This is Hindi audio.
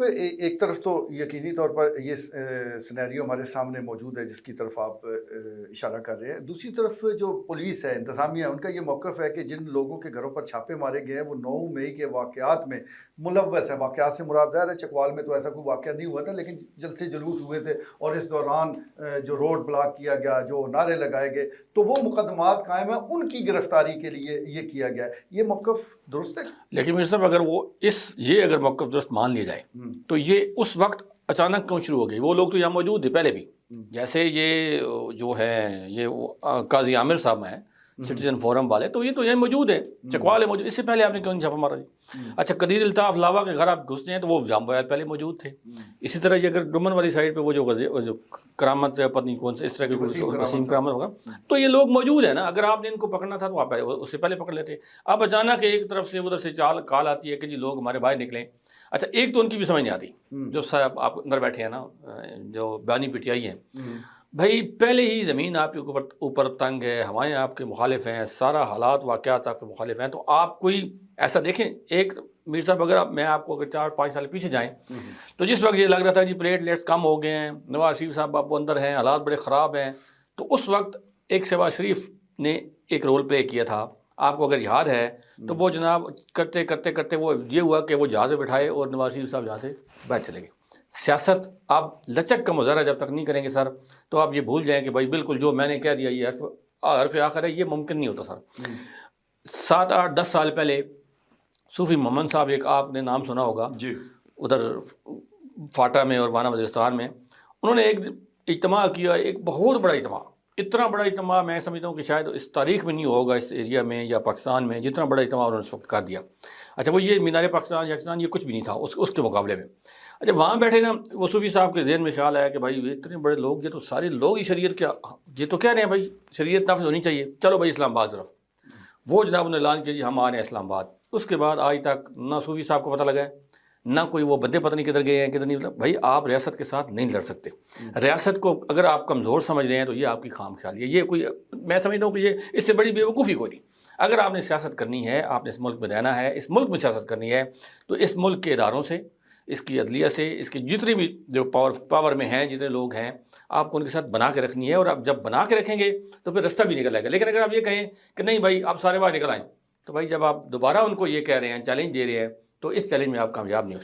एक तरफ तो यकीनी तौर पर ये सिनेरियो हमारे सामने मौजूद है जिसकी तरफ आप इशारा कर रहे हैं। दूसरी तरफ जो पुलिस है, इंतज़ामिया, उनका ये मौक़िफ़ है कि जिन लोगों के घरों पर छापे मारे गए हैं वो 9 मई के वाक़यात में मुलव्वस हैं। वाक़यात से मुराद है चकवाल में तो ऐसा कोई वाक़या नहीं हुआ था, लेकिन जलसे जुलूस हुए थे और इस दौरान जो रोड ब्लॉक किया गया, जो नारे लगाए गए, तो वो मुकदमात कायम है, उनकी गिरफ्तारी के लिए ये किया गया है। ये मौक़िफ़ दुरुस्त है? लेकिन मीर साहब, अगर वो ये अगर मौक़िफ़ दुरुस्त मान लिया जाए तो ये उस वक्त अचानक क्यों शुरू हो गई? वो लोग तो यहाँ मौजूद थे पहले भी। जैसे ये जो है ये काजी आमिर साहब हैं सिटीजन फोरम वाले, तो ये तो यहाँ मौजूद है, चकवाल है मौजूद। इससे पहले आपने क्यों नहीं छापा मारा जी? अच्छा, कदीर अल्ताफ़ लावा के घर आप घुसते हैं तो वो जामबायाल पहले मौजूद थे। इसी तरह ये अगर डुमन वाली साइड पे वो जो करामत पत्नी कौन से इस तरह के वसीम करामत होगा, तो ये लोग मौजूद है ना। अगर आपने इनको पकड़ना था तो आप उससे पहले पकड़ लेते। अब अचानक एक तरफ से उधर से कॉल आती है कि जी लोग हमारे बाहर निकलें। अच्छा, एक तो उनकी भी समझ नहीं आती, जो साहब आप अंदर बैठे हैं ना, जो बानी पीटीआई हैं, भाई पहले ही ज़मीन आपके ऊपर तंग है, हवाएं आपके मुखालिफ हैं, सारा हालात वाक़यात आपके मुखालिफ हैं, तो आप कोई ऐसा देखें। एक मीर साहब, मैं आपको अगर 4-5 साल पीछे जाएं तो जिस वक्त ये लग रहा था जी प्लेटलेट्स कम हो गए हैं, नवाज शरीफ साहब बाबू अंदर हैं, हालात बड़े ख़राब हैं, तो उस वक्त एक शहबाज शरीफ ने एक रोल प्ले किया था, आपको अगर याद है तो वो जनाब करते करते करते वो ये हुआ कि वो जहाज़ बैठाए और नवाज शरीफ साहब जहाँ से बैठ चले गए। सियासत आप लचक का मुजाहरा जब तक नहीं करेंगे सर, तो आप ये भूल जाएं कि भाई बिल्कुल जो मैंने कह दिया ये हर्फ आखिर है, ये मुमकिन नहीं होता सर। 7-8-10 साल पहले सूफी मोहम्मद साहब, एक आपने नाम सुना होगा जी, उधर फाटा में और वाना वज़ीरिस्तान में, उन्होंने एक इज्तिमा किया, एक बहुत बड़ा इज्तिमा। इतना बड़ा इज्तिमा मैं समझता हूँ कि शायद इस तारीख़ में नहीं होगा इस एरिया में या पाकिस्तान में, जितना बड़ा इज्तिमा उन्होंने इस वक्त कर दिया। अच्छा, वो ये मीनार पाकिस्तान ये कुछ भी नहीं था उसके मुकाबले में। अच्छा, वहाँ बैठे ना, वो सूफी साहब के ज़हन में ख्याल आया कि भाई ये इतने बड़े लोग, ये तो सारे लोग ही शरीयत क्या, ये तो कह रहे हैं भाई शरीयत नाफिज होनी चाहिए, चलो भाई इस्लामाबाद तरफ। वो जनाब ने ऐलान किया जी हम आ रहे हैं इस्लामाबाद। उसके बाद आज तक ना सूफी साहब को पता लगा है, ना कोई वो बंदे पता नहीं किधर गए हैं किधर नहीं। मतलब भाई आप रियासत के साथ नहीं लड़ सकते। रियासत को अगर आप कमज़ोर समझ रहे हैं तो ये आपकी खाम ख्याल है। ये कोई, मैं समझता हूँ कि ये इससे बड़ी बेवकूफ़ी कोई नहीं। अगर आपने सियासत करनी है, आपने इस मुल्क में रहना है, इस मुल्क में सियासत करनी है, तो इस मुल्क के इदारों से, इसकी अदलिया से, इसके जितने भी जो पावर में हैं, जितने लोग हैं, आपको उनके साथ बना के रखनी है। और आप जब बना के रखेंगे तो फिर रास्ता भी निकल आएगा। लेकिन अगर आप ये कहें कि नहीं भाई आप सारे बाहर निकल आएँ, तो भाई जब आप दोबारा उनको ये कह रहे हैं, चैलेंज दे रहे हैं, तो इस चैलेंज में आप कामयाब नहीं हो सकते।